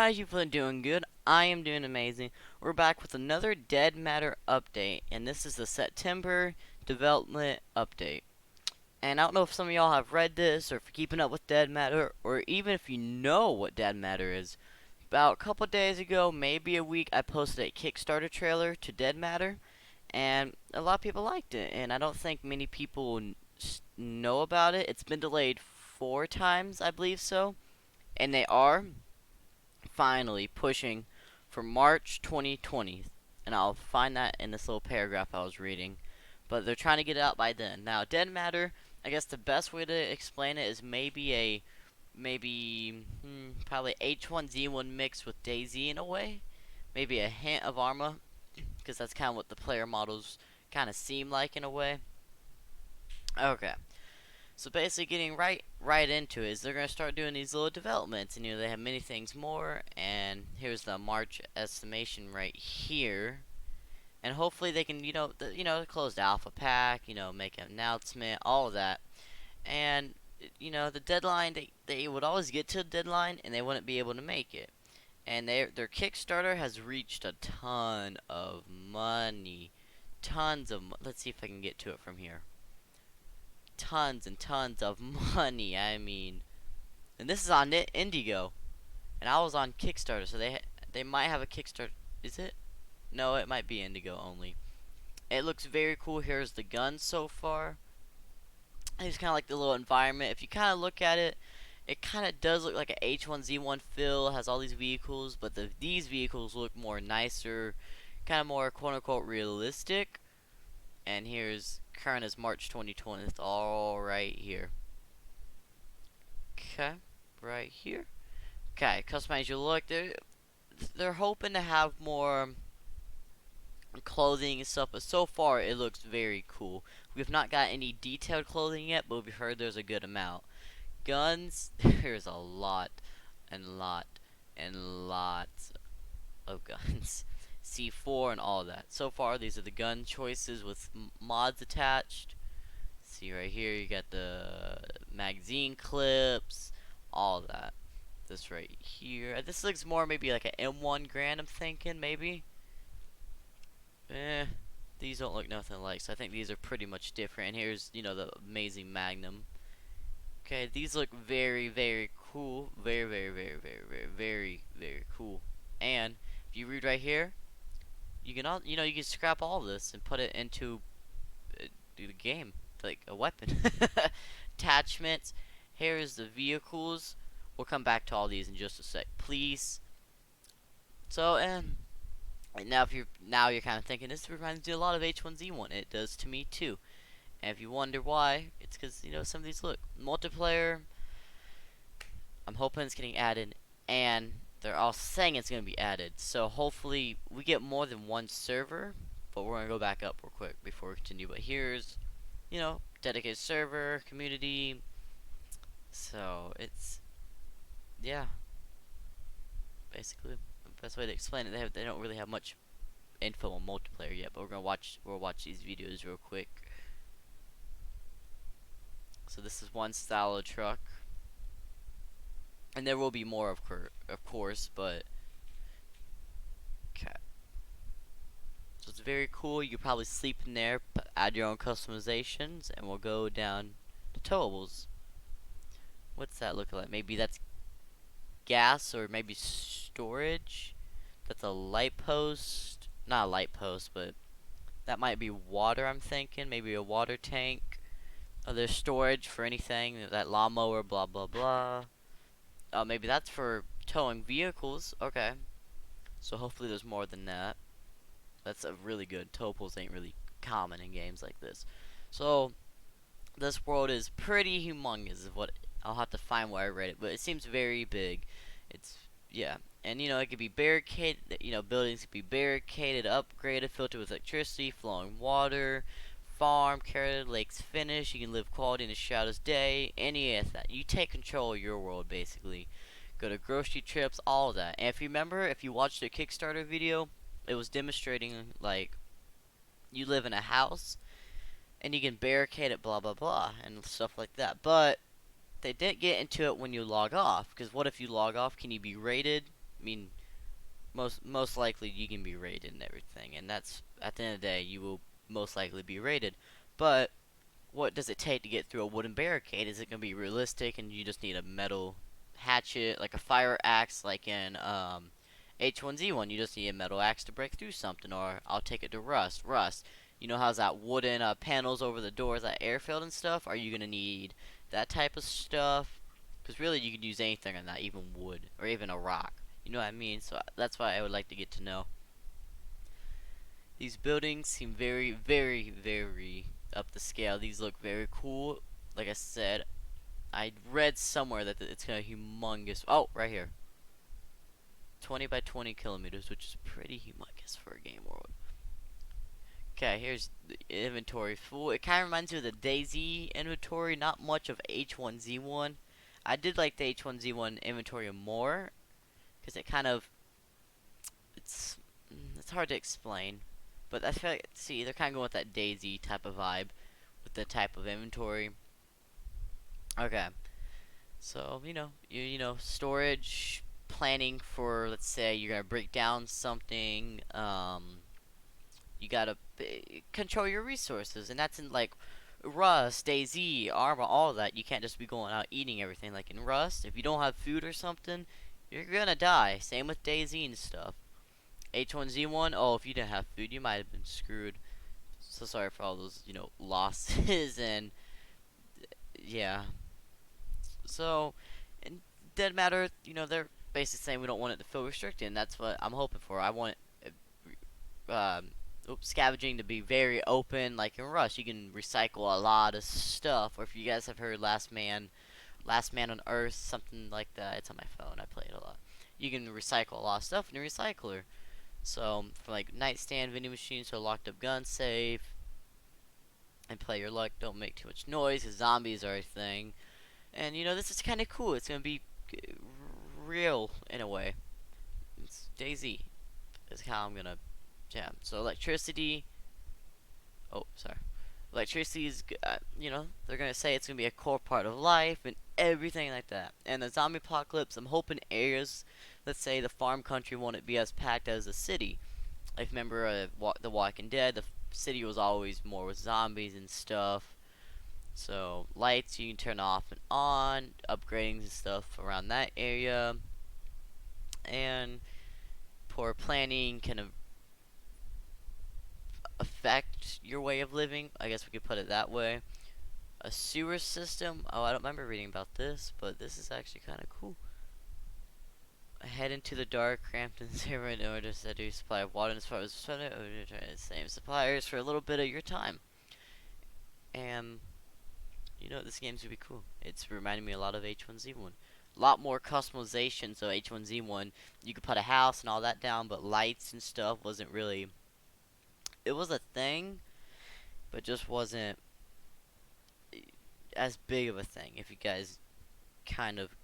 guys, you've been doing good. I am doing amazing. We're back with another Dead Matter update, and this is the September development update. And I don't know if some of y'all have read this, or if you're keeping up with Dead Matter, or even if you know what Dead Matter is. About a couple days ago, maybe a week, I posted a Kickstarter trailer to Dead Matter, and a lot of people liked it, and I don't think many people know about it. It's been delayed 4 times, I believe so, and they are finally pushing for March 2020. And I'll find that in this little paragraph I was reading. But they're trying to get it out by then. Now, Dead Matter, I guess the best way to explain it is probably H1Z1 mixed with DayZ in a way. Maybe a hint of Arma, because that's kind of what the player models kind of seem like in a way. Okay. So basically, getting right into it is they're gonna start doing these little developments, and they have many things more. And here's the March estimation right here, and hopefully they can close the alpha pack, make an announcement, all of that. And the deadline, they would always get to the deadline, and they wouldn't be able to make it. And their Kickstarter has reached a ton of money, let's see if I can get to it from here. Tons and tons of money. I mean, and this is on Indigo, and I was on Kickstarter, so they might have a Kickstarter. Is it? No, it might be Indigo only. It looks very cool. Here's the guns so far. It's kind of like the little environment. If you kind of look at it, it kind of does look like an H1Z1 feel. It has all these vehicles, but these vehicles look more nicer, kind of more quote unquote realistic. And here's current as March 2020. It's all right here. Okay, right here. Okay, customize your look. They're hoping to have more clothing and stuff, but so far it looks very cool. We've not got any detailed clothing yet, but we've heard there's a good amount. Guns, there's a lot and lots of guns. C4 and all that. So far, these are the gun choices with mods attached. See right here, you got the magazine clips, all that. This right here. This looks more maybe like an M1 Grand, I'm thinking, maybe. These don't look nothing like, so I think these are pretty much different. And here's, the amazing Magnum. Okay, these look very, very cool. Very, very, very, very, very, very, very cool. And if you read right here, you can you can scrap all of this and put it into the game, like a weapon. Attachments. Here's the vehicles. We'll come back to all these in just a sec, please. So, and now you're kind of thinking this reminds me a lot of H1Z1. It does to me too. And if you wonder why, it's because some of these look multiplayer. I'm hoping it's getting added, and they're all saying it's gonna be added. So hopefully we get more than one server. But we're gonna go back up real quick before we continue. But here's, dedicated server, community. So it's, yeah, basically the best way to explain it. They don't really have much info on multiplayer yet, but we'll watch these videos real quick. So this is one style of truck, and there will be more of course, but okay. So it's very cool. You could probably sleep in there, add your own customizations, and we'll go down to towables. What's that look like? Maybe that's gas, or maybe storage. That's a light post. Not a light post, but that might be water, I'm thinking. Maybe a water tank. Oh, there's storage for anything. That lawnmower, blah, blah, blah. Oh, maybe that's for towing vehicles. Okay. So hopefully there's more than that. That's a really good. Towables ain't really common in games like this. So, this world is pretty humongous, is what I'll have to find where I read it, but it seems very big. It's, yeah. And it could be barricaded, buildings could be barricaded, upgraded, filtered with electricity, flowing water, farm, carroted, lakes finished. You can live quality in the shadows day, any of that. You take control of your world, basically. Go to grocery trips, all of that. And if you remember, if you watched the Kickstarter video, it was demonstrating, like, you live in a house, and you can barricade it, blah, blah, blah, and stuff like that. But they didn't get into it when you log off, because what if you log off? Can you be raided? mean, most likely you can be raided and everything, and that's at the end of the day you will most likely be raided. But what does it take to get through a wooden barricade? Is it gonna be realistic, and you just need a metal hatchet, like a fire axe, like in H1Z1? You just need a metal axe to break through something. Or I'll take it to Rust. Rust, you know how's that wooden panels over the doors, that airfield and stuff? Are you gonna need that type of stuff? Because really, you could use anything on that, even wood or even a rock. You know what I mean? So that's why I would like to get to know. These buildings seem very, very, very up the scale. These look very cool. Like I said, I read somewhere that it's gonna humongous. Oh, right here. 20 by 20 kilometers, which is pretty humongous for a game world. Okay, here's the inventory full. It kind of reminds me of the DayZ inventory, not much of H1Z1. I did like the H1Z1 inventory more, because it kind of, it's hard to explain. But I feel like, see, they're kind of going with that DayZ type of vibe, with the type of inventory. Okay, so storage, planning for, let's say you're gonna break down something. You gotta control your resources, and that's in like Rust, DayZ, Arma, all of that. You can't just be going out eating everything. Like in Rust, if you don't have food or something, you're gonna die. Same with DayZ and stuff. H1Z1, oh, if you didn't have food, you might have been screwed. So sorry for all those, losses and yeah. So, in Dead Matter, they're basically saying we don't want it to feel restricted, and that's what I'm hoping for. I want scavenging to be very open, like in Rust. You can recycle a lot of stuff. Or if you guys have heard Last Man on Earth, something like that. It's on my phone. I play it a lot. You can recycle a lot of stuff in a recycler. So, for like nightstand vending machines to a locked up gun safe, and play your luck. Don't make too much noise, because zombies are a thing. And this is kind of cool. It's gonna be real in a way. It's DayZ. Is how I'm gonna jam. So electricity. Oh, sorry. Electricity is, they're gonna say it's gonna be a core part of life and everything like that. And the zombie apocalypse, I'm hoping areas, let's say the farm country, won't be as packed as the city. If you remember The Walking Dead, the city was always more with zombies and stuff. So lights you can turn off and on, upgrading and stuff around that area, and poor planning can affect your way of living. I guess we could put it that way. A sewer system. Oh, I don't remember reading about this, but this is actually kind of cool. Head into the dark, cramped and zero in order to steady supply of water as far as the same suppliers for a little bit of your time. And this game's gonna be cool. It's reminding me a lot of H1Z1. A lot more customization. So H1Z1, you could put a house and all that down, but lights and stuff wasn't really. It was a thing, but just wasn't as big of a thing. If you guys kind of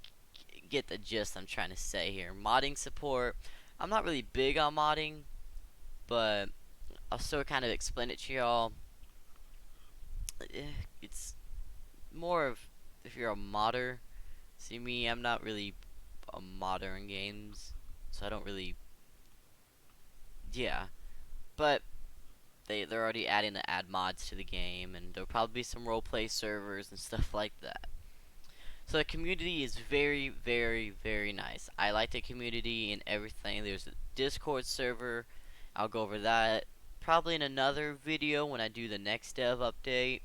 get the gist I'm trying to say here. Modding support. I'm not really big on modding, but I'll still kind of explain it to y'all. It's more of if you're a modder. See me, I'm not really a modder in games, so I don't really. Yeah, but they're already adding the add mods to the game, and there'll probably be some roleplay servers and stuff like that. So the community is very, very, very nice. I like the community and everything. There's a Discord server. I'll go over that probably in another video when I do the next dev update.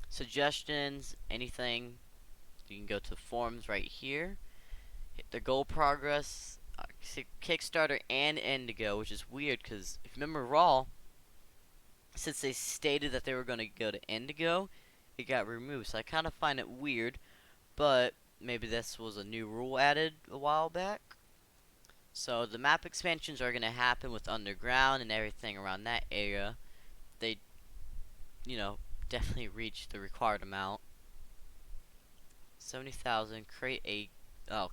Suggestions, anything, you can go to the forums right here. Hit the goal progress, Kickstarter and Indigo, which is weird because if you remember Raw, since they stated that they were going to go to Indigo, it got removed. So I kind of find it weird, but maybe this was a new rule added a while back. So the map expansions are going to happen with Underground and everything around that area. They, definitely reached the required amount. 70,000. Create a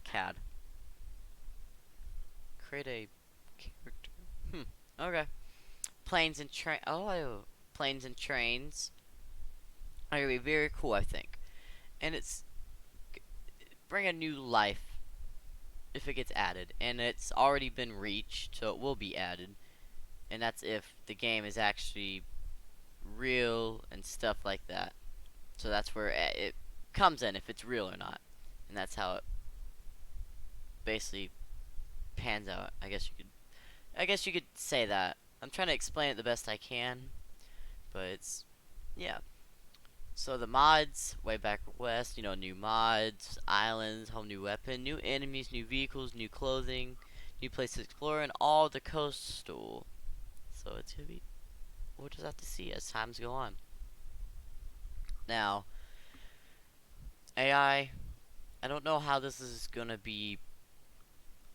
CAD. Create a character. Okay. Planes and train. Oh, planes and trains are gonna be very cool, I think, and it's bring a new life if it gets added, and it's already been reached, so it will be added. And that's if the game is actually real and stuff like that. So that's where it comes in, if it's real or not, and that's how it basically pans out. I guess you could say that. I'm trying to explain it the best I can, but it's yeah. So the mods, way back west, you know, new mods, islands, whole new weapon, new enemies, new vehicles, new clothing, new place to explore, and all the coastal. So it's gonna be, we'll just have to see as times go on. Now, I don't know how this is gonna be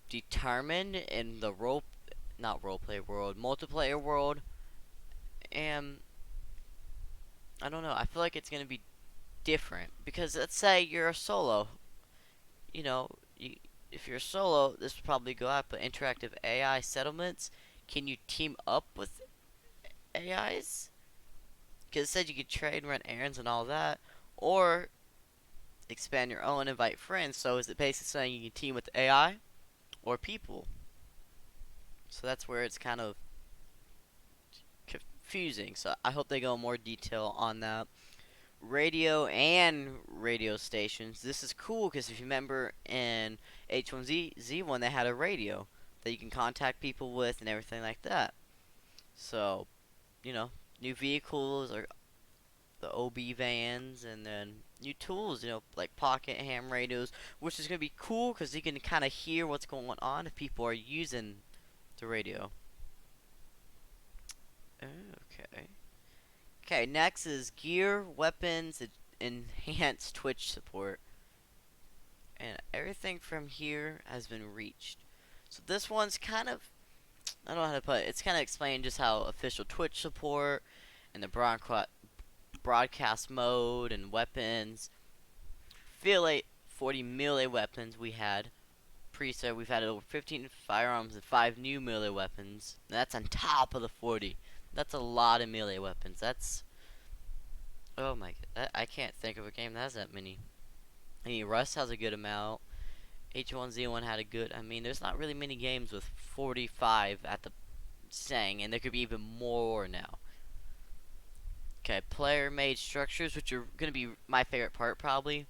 determined in the not roleplay world, multiplayer world, and I don't know. I feel like it's gonna be different because let's say you're a solo. You know, if you're solo, this would probably go out. But interactive AI settlements, can you team up with AIs? Because it said you could trade, run errands, and all that, or expand your own, invite friends. So is it basically saying you can team with AI or people? So that's where it's kind of confusing. So I hope they go in more detail on that. Radio and radio stations. This is cool because if you remember in H1Z1 they had a radio that you can contact people with and everything like that. So, you know, new vehicles or the OB vans and then new tools, you know, like pocket ham radios, which is going to be cool because you can kind of hear what's going on if people are using the radio. Okay. Okay, next is gear, weapons, enhanced Twitch support. And everything from here has been reached. So this one's kind of, I don't know how to put it. It's kind of explaining just how official Twitch support and the broadcast mode and weapons. Feel like 40 melee weapons we had. Preset, we've had over 15 firearms and 5 new melee weapons. And that's on top of the 40. That's a lot of melee weapons. That's, oh my god, I can't think of a game that has that many. I mean, Rust has a good amount. H1Z1 had a good. I mean, there's not really many games with 45 at the saying, and there could be even more now. Okay, player-made structures, which are gonna be my favorite part probably.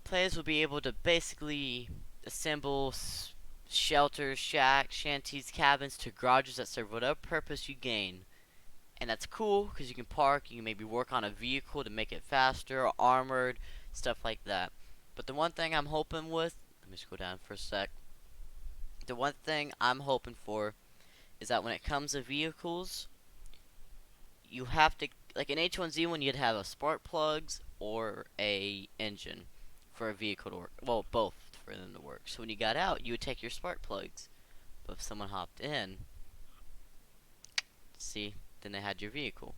Players will be able to basically assemble shelters, shacks, shanties, cabins to garages that serve whatever purpose you gain. And that's cool because you can park, you can maybe work on a vehicle to make it faster or armored, stuff like that. But the one thing I'm hoping with, let me just go down for a sec. The one thing I'm hoping for is that when it comes to vehicles, you have to, like in H1Z1, you'd have a spark plugs or a engine for a vehicle to work. Well, both for them to work. So when you got out, you would take your spark plugs. But if someone hopped in, see, then they had your vehicle.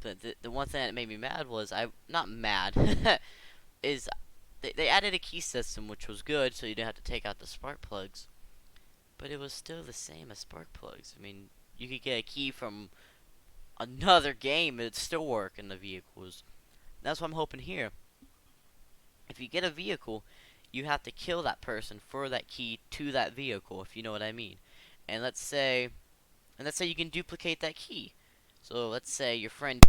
But the one thing that made me mad was, not mad, is they added a key system, which was good, so you didn't have to take out the spark plugs. But it was still the same as spark plugs. I mean, you could get a key from another game, it'd still work in the vehicles. That's what I'm hoping here. If you get a vehicle, you have to kill that person for that key to that vehicle, if you know what I mean. And let's say you can duplicate that key. So let's say your friend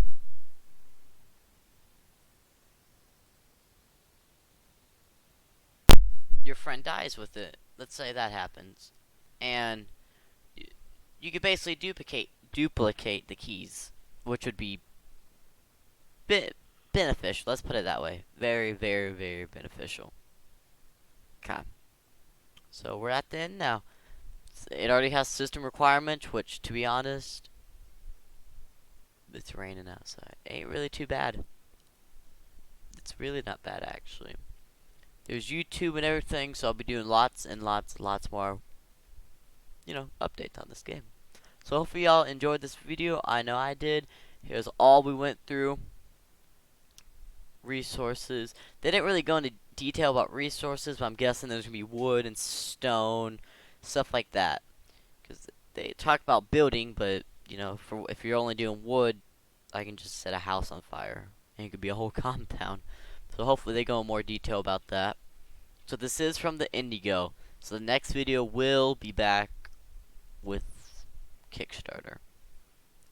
dies with it. Let's say that happens, and you could basically duplicate the keys, which would be beneficial. Let's put it that way. Very, very, very beneficial. Okay. So we're at the end now. It already has system requirements, which, to be honest, it's raining outside. Ain't really too bad. It's really not bad, actually. There's YouTube and everything, so I'll be doing lots and lots more, you know, updates on this game. So hopefully y'all enjoyed this video. I know I did. Here's all we went through. Resources. They didn't really go into detail about resources, but I'm guessing there's going to be wood and stone, stuff like that. Because they talk about building, but, you know, if you're only doing wood, I can just set a house on fire. And it could be a whole compound. So hopefully they go in more detail about that. So this is from the Indigo. So the next video will be back with Kickstarter.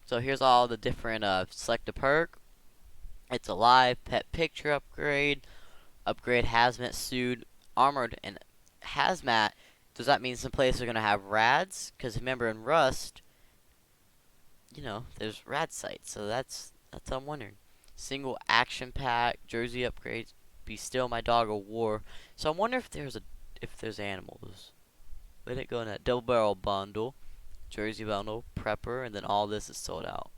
So here's all the different select a perk. It's alive, pet picture upgrade, upgrade hazmat suit, armored, and hazmat. Does that mean some places are gonna have rads? Because remember in Rust, you know, there's rad sites. So that's I'm wondering. Single action pack, jersey upgrades, be still my dog of war. So I wonder if there's animals. Let it go in that double barrel bundle, jersey bundle, prepper, and then all this is sold out.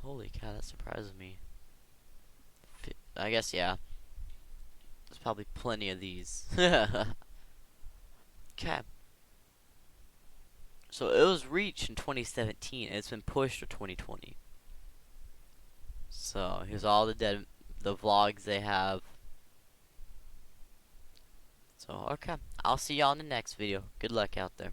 Holy cow, that surprises me. I guess yeah. There's probably plenty of these. Okay. So it was reached in 2017 and it's been pushed to 2020. So here's all the vlogs they have. So okay, I'll see y'all in the next video. Good luck out there.